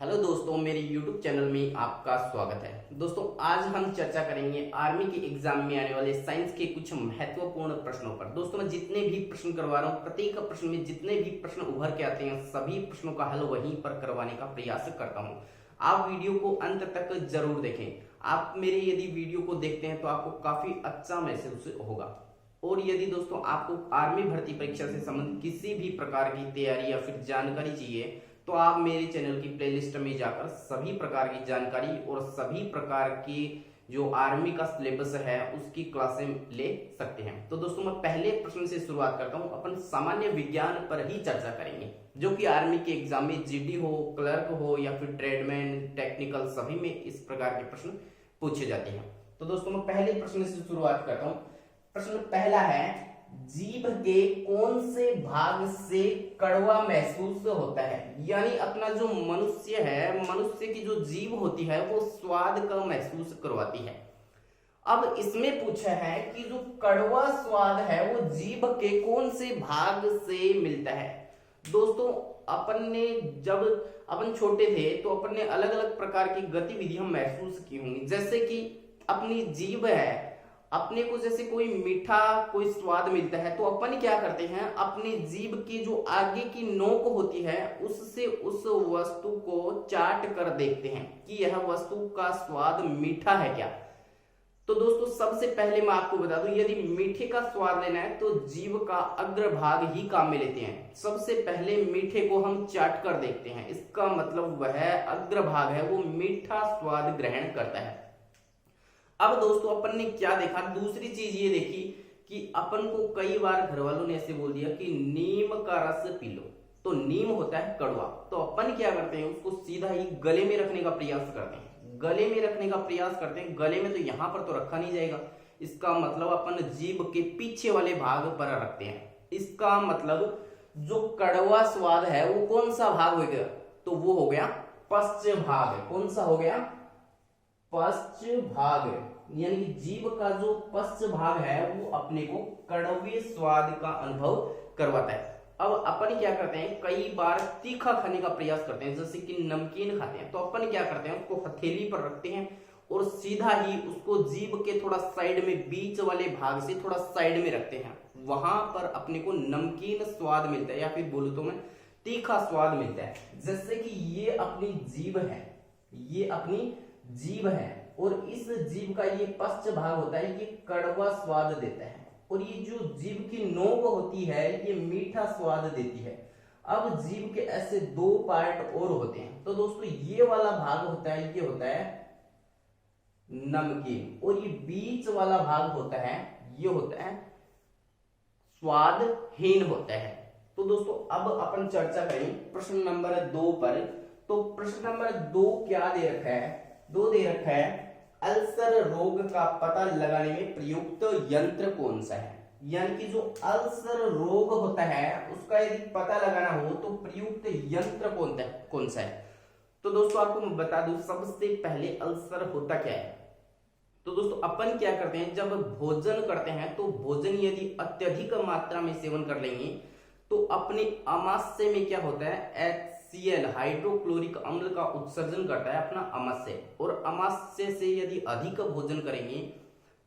Hello दोस्तों, मेरे YouTube channel में आपका स्वागत है। दोस्तों, आज हम चर्चा करेंगे आर्मी के एग्जाम में आने वाले साइंस के कुछ महत्वपूर्ण प्रश्नों पर। दोस्तों, मैं जितने भी प्रश्न करवा रहा हूँ, प्रत्येक प्रश्न में जितने भी प्रश्न उभर के आते हैं, सभी प्रश्नों का हल वहीं पर करवाने का प्रयास करता हूँ। आप वीडियो को अंत तक जरूर देखें। आप मेरे यदि वीडियो को देखते हैं तो आपको काफी अच्छा महसूस होगा। और यदि दोस्तों आपको आर्मी भर्ती परीक्षा से संबंधित किसी भी प्रकार की तैयारी या फिर जानकारी चाहिए तो आप मेरे चैनल की प्लेलिस्ट में जाकर सभी प्रकार की जानकारी और सभी प्रकार की जो आर्मी का सिलेबस है उसकी क्लासें ले सकते हैं। तो दोस्तों, मैं पहले प्रश्न से शुरुआत करता हूं। अपन सामान्य विज्ञान पर ही चर्चा करेंगे, जो कि आर्मी के एग्जाम में जीडी हो, क्लर्क हो या फिर ट्रेडमैन, टेक्निकल, सभी में इस प्रकार के प्रश्न पूछे जाते हैं। तो दोस्तों, मैं पहले प्रश्न से शुरुआत करता हूं। प्रश्न पहला है, जीभ के कौन से भाग से कड़वा महसूस होता है? यानी अपना जो मनुष्य है, मनुष्य की जो जीभ होती है वो स्वाद का महसूस करवाती है। अब इसमें पूछा है कि जो कड़वा स्वाद है वो जीभ के कौन से भाग से मिलता है? दोस्तों, अपन ने जब अपन छोटे थे तो अपन ने अलग अलग प्रकार की गतिविधियां महसूस की होंगी। जैसे कि अपनी जीभ है, अपने को जैसे कोई मीठा कोई स्वाद मिलता है तो अपन क्या करते हैं, अपनी जीभ की जो आगे की नोक होती है उससे उस वस्तु को चाट कर देखते हैं कि यह वस्तु का स्वाद मीठा है क्या। तो दोस्तों, सबसे पहले मैं आपको बता दूं, यदि मीठे का स्वाद लेना है तो जीभ का अग्रभाग ही काम में लेते हैं। सबसे पहले मीठे को हम चाट कर देखते हैं, इसका मतलब वह अग्रभाग है वो मीठा स्वाद ग्रहण करता है। अब दोस्तों, अपन ने क्या देखा, दूसरी चीज ये देखी कि अपन को कई बार घर वालों ने ऐसे बोल दिया कि नीम का रस पी लो। तो नीम होता है कड़वा, तो अपन क्या करते हैं, उसको सीधा ही गले में रखने का प्रयास करते हैं। गले में रखने का प्रयास करते हैं, गले में तो यहां पर तो रखा नहीं जाएगा। इसका मतलब अपन जीभ के पीछे वाले भाग पर रखते हैं। इसका मतलब जो कड़वा स्वाद है वो कौन सा भाग हो गया, तो वो हो गया पश्च भाग। कौन सा हो गया? पश्च भाग। यानी कि जीभ का जो पश्च भाग है वो अपने को कड़वे स्वाद का अनुभव करवाता है। अब अपन क्या करते हैं, कई बार तीखा खाने का प्रयास करते हैं, जैसे कि नमकीन खाते हैं। तो अपन क्या करते हैं, उसको हथेली पर रखते हैं और सीधा ही उसको जीभ के थोड़ा साइड में, बीच वाले भाग से थोड़ा साइड में रखते हैं। वहां पर अपने को नमकीन स्वाद मिलता है, या फिर बोलूं तो मैं तीखा स्वाद मिलता है। जैसे कि ये अपनी जीभ है, ये अपनी जीभ है और इस जीभ का ये पश्च भाग होता है, ये कड़वा स्वाद देता है। और ये जो जीभ की नोक होती है ये मीठा स्वाद देती है। अब जीभ के ऐसे दो पार्ट और होते हैं। तो दोस्तों, ये वाला भाग होता है, ये होता है नमकीन, और ये बीच वाला भाग होता है, ये होता है स्वादहीन होता है। तो दोस्तों, अब अपन चर्चा करें प्रश्न नंबर 2 पर। तो प्रश्न नंबर 2 क्या दे रखा है? 2 दे रखा है, अल्सर रोग का पता लगाने में प्रयुक्त यंत्र कौन सा है? यानी कि जो अल्सर रोग होता है उसका यदि पता लगाना हो तो प्रयुक्त यंत्र कौन सा है? तो दोस्तों, आपको मैं बता दूं, सबसे पहले अल्सर होता क्या है। तो दोस्तों, अपन क्या करते हैं, जब भोजन करते हैं तो भोजन यदि अत्यधिक मात्रा में सेवन कर लेंगे तो अपने आमाशय में क्या होता है, HCl हाइड्रोक्लोरिक अम्ल का उत्सर्जन करता है अपना आमाशय। और आमाशय से यदि अधिक भोजन करेंगे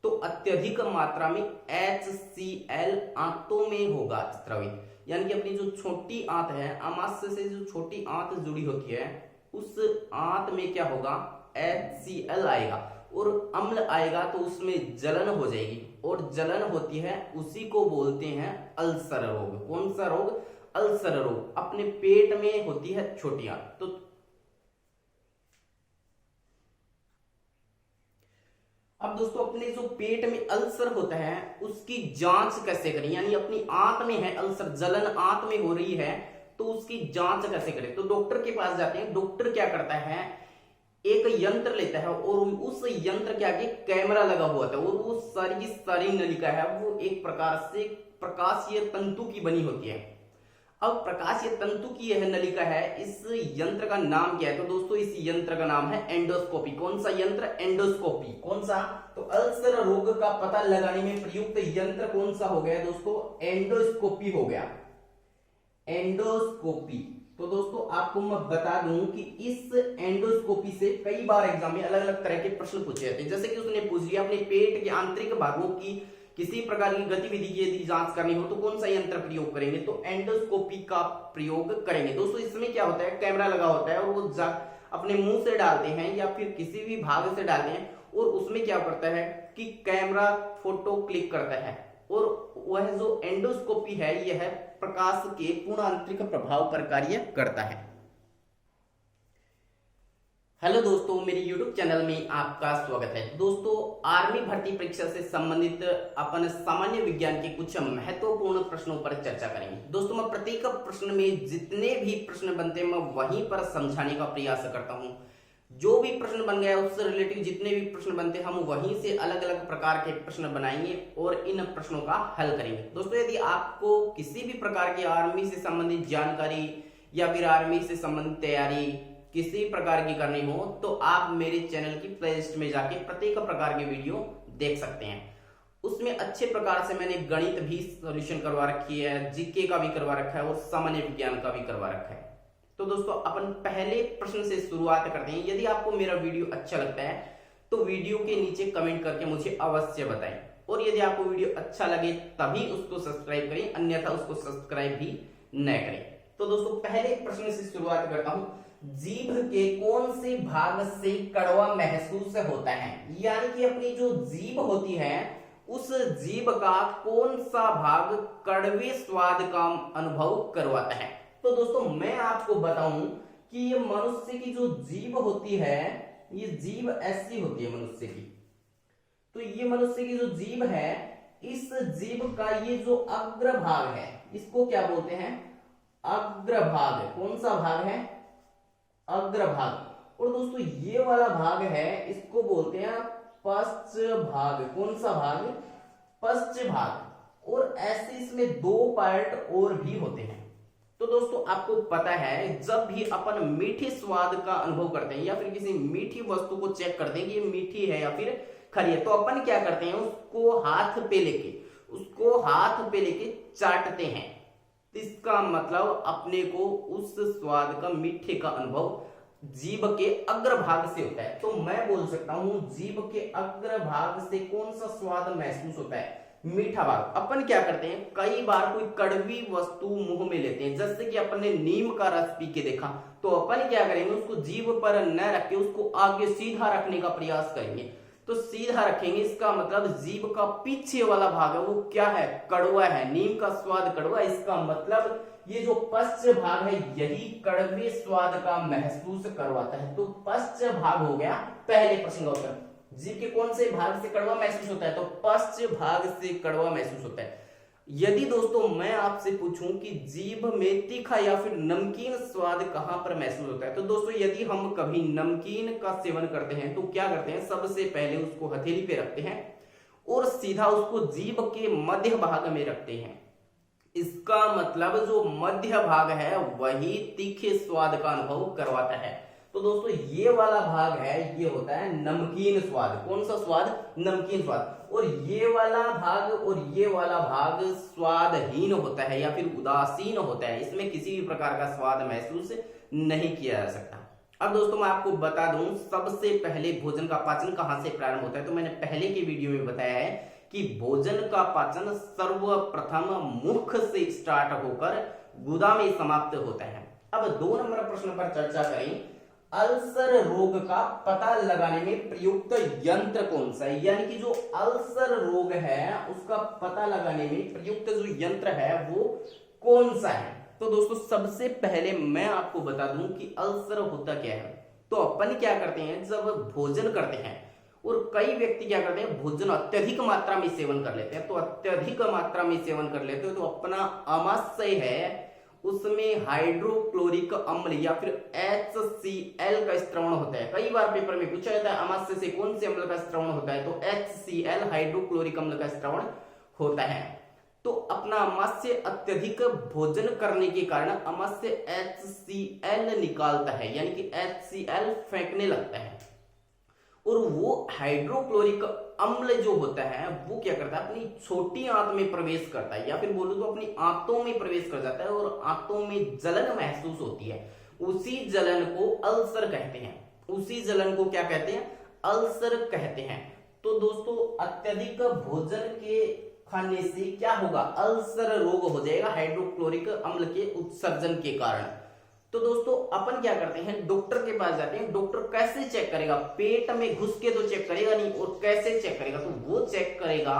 तो अत्यधिक मात्रा में HCl आंतों में होगा स्रावित। यानी कि अपनी जो छोटी आंत है, आमाशय से जो छोटी आंत जुड़ी होती है, उस आंत में क्या होगा, HCl आएगा और अम्ल आएगा तो उसमें जलन हो जाएगी, और जलन होती है, उसी को बोलते हैं अल्सर रोग। कौन सा रोग? अल्सर रोग। अपने पेट में होती है छोटी आंत। तो अब दोस्तों, अपने जो पेट में अल्सर होता है उसकी जांच कैसे करें? यानी अपनी आंत में है अल्सर, जलन आंत में हो रही है, तो उसकी जांच कैसे करें? तो डॉक्टर के पास जाते हैं। डॉक्टर क्या करता है, एक यंत्र लेता है और उस यंत्र के आगे कैमरा लगा हुआ था, और वो सारी की सारी नलिका है वो एक प्रकार से प्रकाशीय तंतु की बनी होती है। अब प्रकाशीय तंतु की यह नलिका है, इस यंत्र का नाम क्या है? तो दोस्तों, इस यंत्र का नाम है एंडोस्कोपी। कौन सा यंत्र? एंडोस्कोपी। कौन सा? तो अल्सर रोग का पता लगाने में प्रयुक्त यंत्र कौन सा हो गया दोस्तों? एंडोस्कोपी हो गया, एंडोस्कोपी। तो दोस्तों आपको मैं बता दूं कि इस एंडोस्कोपी से कई बार एग्जाम में अलग अलग तरह के प्रश्न पूछे जाते हैं। जैसे कि उसने पूछ लिया अपने पेट के आंतरिक भागों की किसी प्रकार की गतिविधि की यदि जांच करनी हो तो कौन सा यंत्र प्रयोग करेंगे, तो एंडोस्कोपी का प्रयोग करेंगे। दोस्तों इसमें क्या होता है, कैमरा लगा होता है और वो अपने मुंह से डालते हैं या फिर किसी भी भाग से डालते हैं और उसमें क्या करता है कि कैमरा फोटो क्लिक करता है और वह जो एंडोस्कोपी है यह प्रकाश के पूर्ण आंतरिक प्रभाव पर कार्य करता है। हेलो दोस्तों, मेरे YouTube चैनल में आपका स्वागत है। दोस्तों आर्मी भर्ती परीक्षा से संबंधित अपन सामान्य विज्ञान के कुछ महत्वपूर्ण प्रश्नों पर चर्चा करेंगे। दोस्तों मैं प्रत्येक प्रश्न में जितने भी प्रश्न बनते हैं मैं वहीं पर समझाने का प्रयास करता हूं। जो भी प्रश्न बन गया उससे रिलेटिव जितने भी प्रश्न बनते हैं हम वहीं से अलग अलग प्रकार के प्रश्न बनाएंगे और इन प्रश्नों का हल करेंगे। दोस्तों यदि आपको किसी भी प्रकार की आर्मी से संबंधित जानकारी या फिर आर्मी से संबंधित तैयारी किसी प्रकार की करनी हो तो आप मेरे चैनल की प्लेलिस्ट में जाके प्रत्येक प्रकार की वीडियो देख सकते हैं। उसमें अच्छे प्रकार से मैंने गणित भी सॉल्यूशन करवा रखी है, जीके का भी करवा रखा है और सामान्य विज्ञान का भी करवा रखा है। तो दोस्तों अपन पहले प्रश्न से शुरुआत करते हैं। यदि आपको मेरा वीडियो अच्छा लगता है तो वीडियो के नीचे कमेंट करके मुझे अवश्य बताएं और यदि आपको वीडियो अच्छा लगे तभी उसको सब्सक्राइब करें, अन्यथा उसको सब्सक्राइब भी न करें। तो दोस्तों पहले प्रश्न से शुरुआत करता हूं। जीभ के कौन से भाग से कड़वा महसूस होता है, यानी कि अपनी जो जीभ होती है उस जीभ का कौन सा भाग कड़वे स्वाद का अनुभव करवाता है। तो दोस्तों मैं आपको बताऊं कि ये मनुष्य की जो जीभ होती है ये जीभ ऐसी होती है मनुष्य की। तो ये मनुष्य की जो जीभ है इस जीभ का ये जो अग्रभाग है इसको क्या बोलते हैं, अग्रभाग। कौन सा भाग है, अग्रभाग। और दोस्तों ये वाला भाग है इसको बोलते हैं पश्च भाग। कौन सा भाग, पश्च भाग। और ऐसे इसमें दो पार्ट और भी होते हैं। तो दोस्तों आपको पता है जब भी अपन मीठे स्वाद का अनुभव करते हैं या फिर किसी मीठी वस्तु को चेक करते हैं कि ये मीठी है या फिर खरी है तो अपन क्या करते हैं उसको हाथ पे लेके चाटते हैं। इसका मतलब अपने को उस स्वाद का मीठे का अनुभव जीभ के अग्रभाग से होता है। तो मैं बोल सकता हूं जीभ के अग्रभाग से कौन सा स्वाद महसूस होता है, मीठा भाग। अपन क्या करते हैं कई बार कोई कड़वी वस्तु मुंह में लेते हैं, जैसे कि अपन ने नीम का रस पी के देखा तो अपन क्या करेंगे उसको जीभ पर न रख के उसको आगे सीधा रखने का प्रयास करेंगे। तो सीधा रखेंगे इसका मतलब जीभ का पीछे वाला भाग है वो क्या है, कड़वा है। नीम का स्वाद कड़वा, इसका मतलब ये जो पश्च भाग है यही कड़वे स्वाद का महसूस करवाता है। तो पश्च भाग हो गया पहले प्रश्न का उत्तर। जीभ के कौन से भाग से कड़वा महसूस होता है, तो पश्च भाग से कड़वा महसूस होता है। यदि दोस्तों मैं आपसे पूछूं कि जीभ में तीखा या फिर नमकीन स्वाद कहां पर महसूस होता है, तो दोस्तों यदि हम कभी नमकीन का सेवन करते हैं तो क्या करते हैं सबसे पहले उसको हथेली पे रखते हैं और सीधा उसको जीभ के मध्य भाग में रखते हैं। इसका मतलब जो मध्य भाग है वही तीखे स्वाद का अनुभव करवाता है। तो दोस्तों ये वाला भाग है ये होता है नमकीन स्वाद। कौन सा स्वाद, नमकीन स्वाद। और ये वाला भाग स्वादहीन होता है या फिर उदासीन होता है, इसमें किसी भी प्रकार का स्वाद महसूस नहीं किया जा सकता। अब दोस्तों मैं आपको बता दूं सबसे पहले भोजन का पाचन कहां से प्रारंभ होता है। तो मैंने पहले के वीडियो में बताया है कि भोजन का पाचन सर्वप्रथम मुख से स्टार्ट होकर गुदा में समाप्त होता है। अब 2 नंबर प्रश्न पर चर्चा करें। अल्सर रोग का पता लगाने में प्रयुक्त यंत्र कौन सा है, यानी कि जो अल्सर रोग है उसका पता लगाने में प्रयुक्त जो यंत्र है वो कौन सा है। तो दोस्तों सबसे पहले मैं आपको बता दूं कि अल्सर होता क्या है। तो अपन क्या करते हैं जब भोजन करते हैं और कई व्यक्ति क्या करते हैं भोजन अत्यधिक मात्रा में सेवन कर लेते हैं। तो अत्यधिक मात्रा में सेवन कर लेते हो तो अपना आमाशय है उसमें हाइड्रोक्लोरिक अम्ल या फिर HCl का स्त्रवण होता है। कई बार पेपर में पूछा जाता है आमाशय से कौन से अम्ल का स्त्रवण होता है, तो HCl हाइड्रोक्लोरिक अम्ल का स्त्रवण होता है। तो अपना आमाशय अत्यधिक भोजन करने के कारण आमाशय HCl निकालता है, यानी कि HCl फेंकने लगता है और वो हाइड्रोक्लोरिक अम्ल जो होता है वो क्या करता है, अपनी छोटी आंत में प्रवेश करता है, या फिर बोलूं तो अपनी आंतों में प्रवेश कर जाता है और आंतों में जलन महसूस होती है। उसी जलन को अल्सर कहते हैं। उसी जलन को क्या कहते हैं, अल्सर कहते हैं। तो दोस्तों अत्यधिक भोजन के खाने से क्या होगा, अल्सर रोग हो जाएगा हाइड्रोक्लोरिक अम्ल के उत्सर्जन के कारण। तो दोस्तों अपन क्या करते हैं, डॉक्टर के पास जाते हैं। डॉक्टर कैसे चेक करेगा, पेट में घुस के तो चेक करेगा नहीं, और कैसे चेक करेगा, तो वो चेक करेगा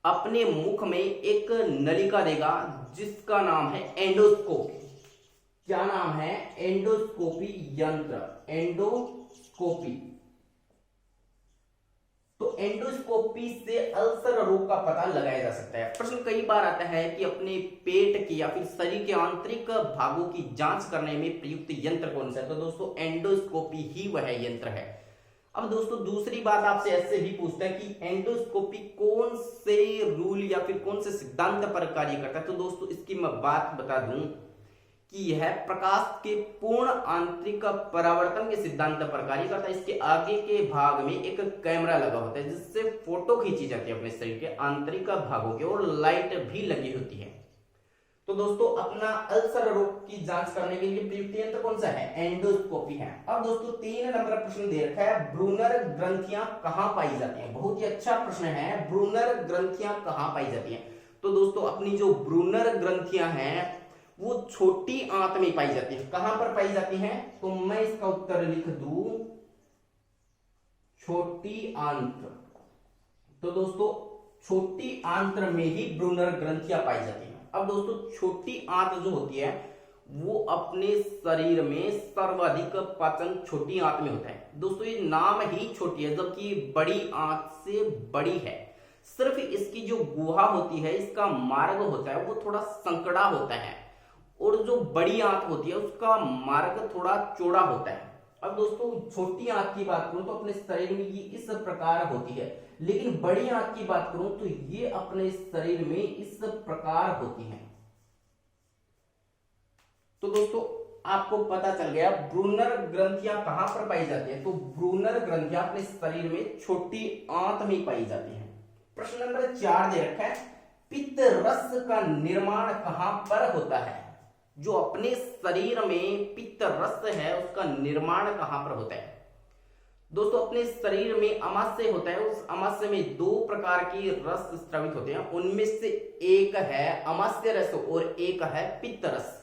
अपने मुख में एक नलिका देगा जिसका नाम है एंडोस्कोपी। क्या नाम है, एंडोस्कोपी यंत्र, एंडोस्कोपी। तो एंडोस्कोपी से अल्सर रोग का पता लगाया जा सकता है। प्रश्न कई बार आता है कि अपने पेट की या फिर शरीर के आंतरिक भागों की जांच करने में प्रयुक्त यंत्र कौन सा है, तो दोस्तों एंडोस्कोपी ही वह यंत्र है। अब दोस्तों दूसरी बात आपसे ऐसे भी पूछता है कि एंडोस्कोपी कौन से रूल या फिर कौन से सिद्धांत पर कार्य करता है, तो दोस्तों इसकी मैं बात बता दूं कि यह प्रकाश के पूर्ण आंतरिक परावर्तन के सिद्धांत पर कार्य करता है। इसके आगे के भाग में एक कैमरा लगा होता है जिससे फोटो खींची जाती है अपने शरीर के आंतरिक भागों के, और लाइट भी लगी होती है। तो दोस्तों अपना अल्सर रोग की जांच करने के लिए प्रयुक्त यंत्र कौन सा है, एंडोस्कोपी है। अब दोस्तों 3 नंबर प्रश्न दे रखा है, ब्रूनर ग्रंथियां कहां पाई जाती हैं। बहुत ही अच्छा प्रश्न है, ब्रूनर ग्रंथियां कहां पाई जाती हैं। तो दोस्तों अपनी जो ब्रूनर ग्रंथियां हैं वो छोटी आंत में पाई जाती है। कहां पर पाई जाती हैं, तो मैं इसका उत्तर लिख दूं छोटी आंत। तो दोस्तों छोटी आंत्र में ही ब्रूनर ग्रंथियां पाई जाती हैं। अब दोस्तों छोटी आंत जो होती है वो अपने शरीर में सर्वाधिक पाचन छोटी आंत में होता है। दोस्तों ये नाम ही छोटी है जबकि बड़ी आंत से बड़ी है। सिर्फ इसकी जो गुहा होती है, इसका मार्ग होता है वो थोड़ा संकड़ा होता है, और जो बड़ी आंत होती है उसका मार्ग थोड़ा चौड़ा होता है। अब दोस्तों छोटी आंत की बात करूं तो अपने शरीर में ये इस प्रकार होती है, लेकिन बड़ी आंत की बात करूं तो ये अपने शरीर में इस प्रकार होती है। तो दोस्तों आपको पता चल गया ब्रूनर ग्रंथियां कहां पर पाई जाती है, तो ब्रूनर ग्रंथियां अपने शरीर में छोटी आंत में पाई जाती है। प्रश्न नंबर 4 दे रखा है, पित्त रस का निर्माण कहां पर होता है। जो अपने शरीर में पित्त रस है उसका निर्माण कहां पर होता है। दोस्तों अपने शरीर में अमाशय होता है, उस अमाशय में 2 प्रकार की रस स्रावित होते हैं, उनमें से एक है अमाशय रस और एक है पित्त रस।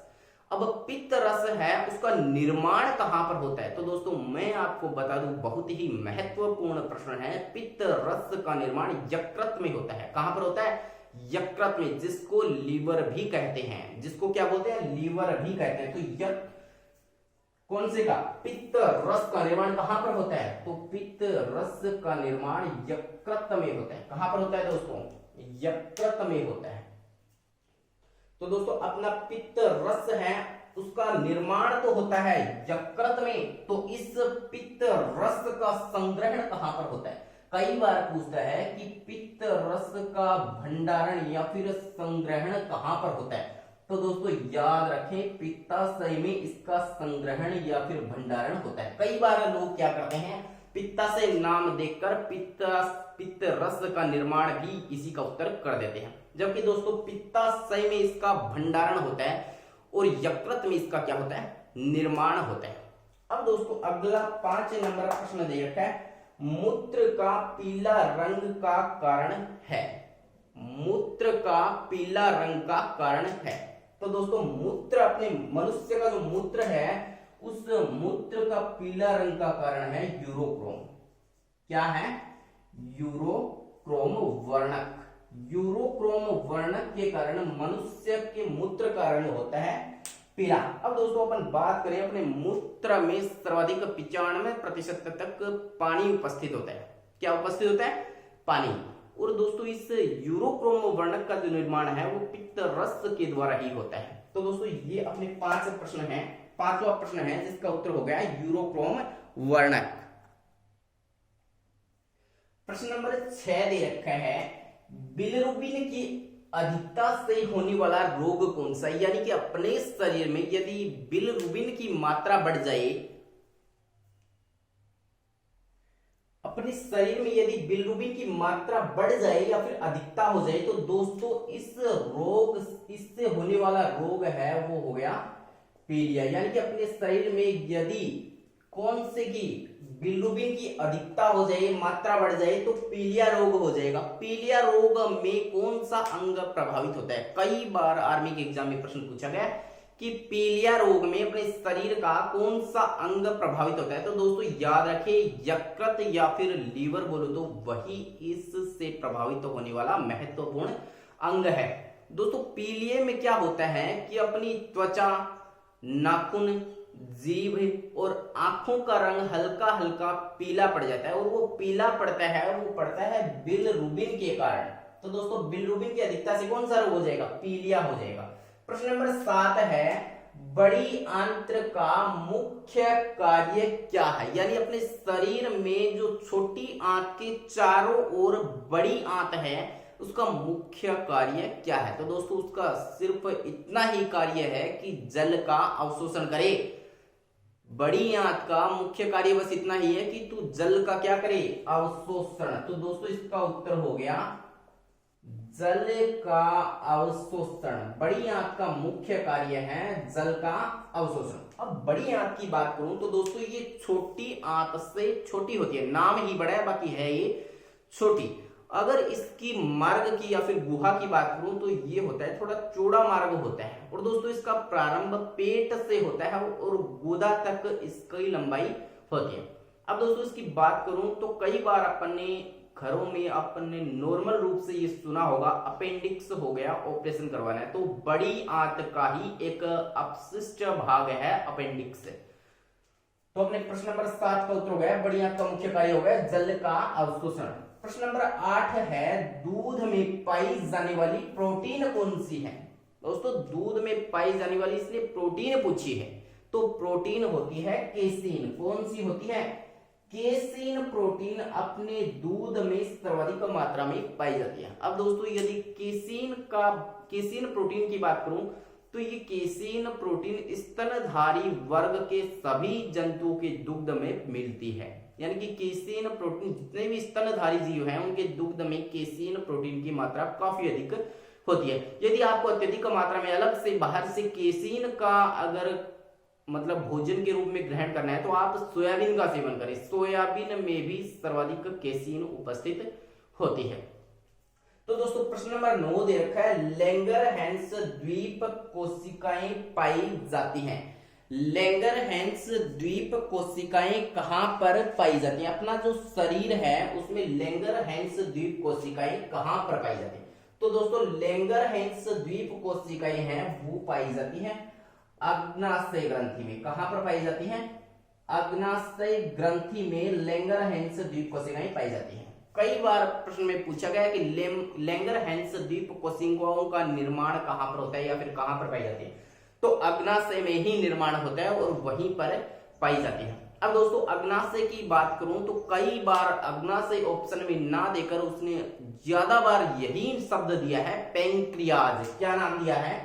अब पित्त रस है उसका निर्माण कहां पर होता है, तो दोस्तों मैं आपको बता दूं बहुत ही महत्वपूर्ण प्रश्न है। पित्त रस का निर्माण यकृत में होता है। कहां पर होता है, यकृत में, जिसको लीवर भी कहते हैं। जिसको क्या बोलते हैं, लीवर भी कहते हैं। तो कौन से का, पित्त रस का निर्माण कहां पर होता है, तो पित्त रस का निर्माण यकृत में होता है। कहां पर होता है दोस्तों, यकृत में होता है। तो दोस्तों अपना पित्त रस है उसका निर्माण तो होता है यकृत में, तो इस पित्त रस का संग्रहण कहां पर होता है। कई बार पूछता है कि पित्त रस का भंडारण या फिर संग्रहण कहां पर होता है, तो दोस्तों याद रखें पित्ताशय में इसका संग्रहण या फिर भंडारण होता है। कई बार लोग क्या करते हैं, पित्ताशय नाम देखकर पित्त रस का निर्माण भी इसी का उत्तर कर देते हैं, जबकि दोस्तों पित्ताशय में इसका भंडारण होता है और यकृत में इसका क्या होता है, निर्माण होता है। अब दोस्तों अगला 5 नंबर प्रश्न दे रखा है, मूत्र का पीला रंग का कारण है। मूत्र का पीला रंग का कारण है। तो दोस्तों मूत्र, अपने मनुष्य का जो मूत्र है उस मूत्र का पीला रंग का कारण है यूरोक्रोम। क्या है, यूरोक्रोम वर्णक। यूरोक्रोम वर्णक के कारण मनुष्य के मूत्र का रंग होता है पीला। अब दोस्तों अपन बात करें, अपने मूत्र में सर्वाधिक 95% तक पानी उपस्थित होता है। क्या उपस्थित होता है, पानी। और दोस्तों इस यूरोक्रोम वर्णक का जो निर्माण है वो पित्त रस के द्वारा ही होता है। तो दोस्तों ये अपने 5 प्रश्न हैं, 5वां प्रश्न है जिसका उत्तर हो गया यूरोक्रोम वर्णक। प्रश्न नंबर 6 दे रखा है, बिलिरुबिन की अधिकता से होने वाला रोग कौन सा, यानी कि अपने शरीर में यदि बिलिरुबिन की मात्रा बढ़ जाए अपने शरीर में यदि बिलिरुबिन की मात्रा बढ़ जाए या फिर अधिकता हो जाए तो दोस्तों इससे होने वाला रोग है वो हो गया पीलिया। यानी कि अपने शरीर में यदि कौन से की बिलिरुबिन की अधिकता हो जाए, मात्रा बढ़ जाए तो पीलिया रोग हो जाएगा। पीलिया रोग में कौन सा अंग प्रभावित होता है? कई बार आर्मी के एग्जाम में प्रश्न पूछा गया कि पीलिया रोग में अपने शरीर का कौन सा अंग प्रभावित होता है। तो दोस्तों याद रखें, यकृत या फिर लीवर बोलो तो वही इससे प्रभावित होने वाला महत्वपूर्ण अंग है। दोस्तों पीलिया में क्या होता है कि अपनी त्वचा, नाखून, जीभ और आंखों का रंग हल्का हल्का पीला पड़ जाता है और वो पीला पड़ता है बिलिरुबिन के कारण। तो दोस्तों बिलिरुबिन की अधिकता से कौन सा रोग हो जाएगा? पीलिया हो जाएगा। प्रश्न नंबर 7 है, बड़ी आंत्र का मुख्य कार्य क्या है? यानी अपने शरीर में जो छोटी आंत के चारों ओर बड़ी आंत है उसका मुख्य कार्य क्या है? तो दोस्तों उसका सिर्फ इतना ही कार्य है कि जल का अवशोषण करे। बड़ी आंत का मुख्य कार्य बस इतना ही है कि तू जल का क्या करे? अवशोषण। तो दोस्तों इसका उत्तर हो गया जल का अवशोषण। बड़ी आंत का मुख्य कार्य है जल का अवशोषण। अब बड़ी आंत की बात करूं तो दोस्तों ये छोटी आंत से छोटी होती है, नाम ही बड़ा है बाकी है ये छोटी। अगर इसकी मार्ग की या फिर गुहा की बात करूं तो ये होता है थोड़ा चौड़ा मार्ग होता है और दोस्तों इसका प्रारंभ पेट से होता है और गुदा तक इसकी लंबाई होती है। अब दोस्तों इसकी बात करूं तो कई बार अपने घरों में आपने नॉर्मल रूप से ये सुना होगा अपेंडिक्स हो गया, ऑपरेशन करवाना है, तो बड़ी आंत का ही एक अपशिष्ट भाग है अपेंडिक्स। तो अपने प्रश्न नंबर 7 का उत्तर हो गया बड़ी आंत का मुख्य कार्य हो गया जल का अवशोषण। प्रश्न नंबर 8 है, दूध में पाई जाने वाली प्रोटीन कौन सी है? दोस्तों दूध में पाई जाने वाली इसलिए प्रोटीन पूछी है, तो प्रोटीन होती है केसीन। कौन सी होती है? केसीन प्रोटीन अपने दूध में सर्वाधिक मात्रा में पाई जाती है। अब दोस्तों यदि केसीन प्रोटीन की बात करूं तो ये केसीन प्रोटीन स्तनधारी वर्ग के सभी जंतुओं के दुग्ध में मिलती है। यानी कि केसीन प्रोटीन जितने भी स्तनधारी जीव हैं उनके दुग्ध में केसीन प्रोटीन की मात्रा काफी अधिक होती है। यदि आपको अत्यधिक मात्रा में अलग से बाहर से केसीन का अगर मतलब भोजन के रूप में ग्रहण करना है तो आप सोयाबीन का सेवन करें। सोयाबीन में भी सर्वाधिक केसीन उपस्थित होती है। तो दोस्तों प्रश्न नंबर 9 दे रखा है, लैंगरहैंस द्वीप कोशिकाएं पाई जाती हैं। लैंगरहैंस द्वीप कोशिकाएं कहां पर पाई जाती हैं? अपना जो शरीर है उसमें लैंगरहैंस द्वीप कोशिकाएं कहां पर पाई जाती हैं? तो दोस्तों लैंगरहैंस द्वीप कोशिकाएं हैं वो पाई जाती हैं अग्नाशय ग्रंथि में। कहां पर पाई जाती हैं? अग्नाशय ग्रंथि में लैंगरहैंस द्वीप कोशिकाएं पाई जाती हैं। कई बार प्रश्न में पूछा गया कि लैंगरहैंस द्वीप कोशिकाओं का निर्माण कहां पर होता है या फिर कहां पर पाई जाती है? तो अग्नाशय में ही निर्माण होता है और वहीं पर पाई जाती है। अब दोस्तों अग्नाशय की बात करूं तो कई बार अग्नाशय ऑप्शन में ना देकर उसने ज्यादा बार यही शब्द दिया है पैंक्रियाज। क्या नाम दिया है?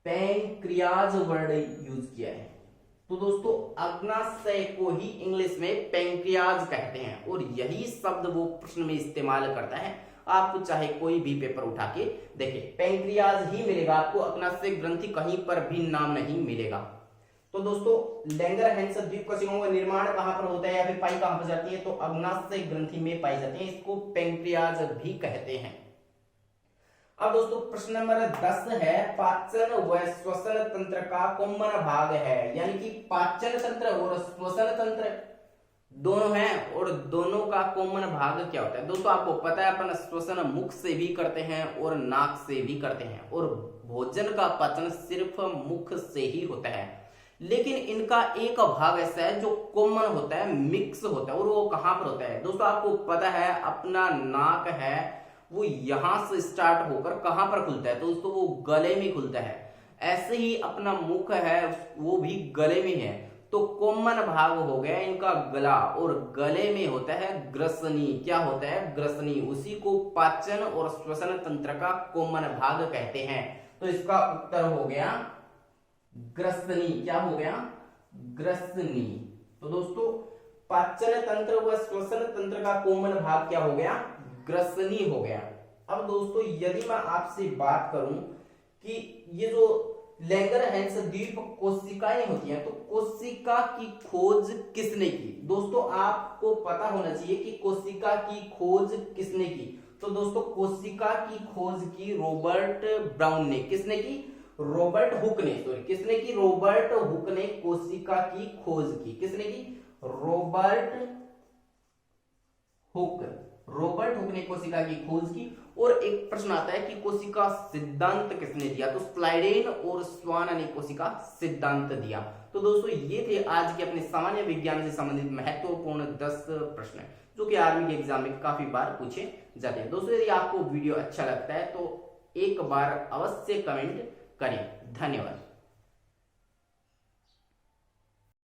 पैंक्रियाज वर्ड यूज किया है। तो दोस्तों अग्नाशय को ही इंग्लिश में पैंक्रियाज कहते हैं और यही शब्द वो प्रश्न में इस्तेमाल करता है। आप चाहे कोई भी पेपर उठा के देखिए पैंक्रियाज ही मिलेगा आपको, अग्नाशय ग्रंथि कहीं पर भी नाम नहीं मिलेगा। तो दोस्तों लैंगरहैंस द्वीप कोशिकाओं का निर्माण कहां पर होता है या फिर पाई कहां पर जाती है? तो अग्नाशय ग्रंथि में पाई जाती है, इसको पैंक्रियाज भी कहते हैं। अब दोस्तों प्रश्न नंबर 10 है, पाचन व श्वसन तंत्र का कॉमन भाग है। यानी कि पाचन तंत्र और श्वसन तंत्र दोनों हैं और दोनों का कॉमन भाग क्या होता है? दोस्तों आपको पता है अपन श्वसन मुख से भी करते हैं और नाक से भी करते हैं और भोजन का पाचन सिर्फ मुख से ही होता है। लेकिन इनका एक भाग ऐसा है जो कॉमन होता है, मिक्स होता है, और वो कहां पर होता है? दोस्तों आपको पता है अपना नाक है वो यहां से स्टार्ट होकर कहां पर खुलता है? तो दोस्तों वो गले में खुलता है। ऐसे ही अपना मुख है वो भी गले में है। तो कॉमन भाग हो गया इनका गला और गले में होता है ग्रसनी। क्या होता है? ग्रसनी। उसी को पाचन और श्वसन तंत्र का कॉमन भाग कहते हैं। तो इसका उत्तर हो गया ग्रसनी। क्या हो गया? ग्रसनी। तो दोस्तों पाचन तंत्र व श्वसन तंत्र का कोमल भाग क्या हो गया, ग्रसनी हो गया। अब दोस्तों यदि मैं आपसे बात करूं कि ये जो लैंगरहैंस द्वीप कोशिकाएं होती हैं, तो कोशिका की खोज किसने की? दोस्तों आपको पता होना चाहिए कि कोशिका की खोज किसने की। तो दोस्तों कोशिका की खोज की रॉबर्ट ब्राउन ने। किसने की? रॉबर्ट हुक ने। सॉरी, किसने की? रॉबर्ट हुक ने कोशिका की खोज की। किसने की? Robert Hooke. रॉबर्ट हुक ने कोशिका की खोज की। और एक प्रश्न आता है कि कोशिका सिद्धांत किसने दिया? तो स्लाइडेन और स्वान ने कोशिका सिद्धांत दिया। तो दोस्तों ये थे आज के अपने सामान्य विज्ञान से संबंधित महत्वपूर्ण 10 प्रश्न जो कि आर्मी के एग्जाम में काफी बार पूछे जाते हैं। दोस्तों यदि आपको वीडियो अच्छा लगता है तो एक बार अवश्य कमेंट करें। धन्यवाद।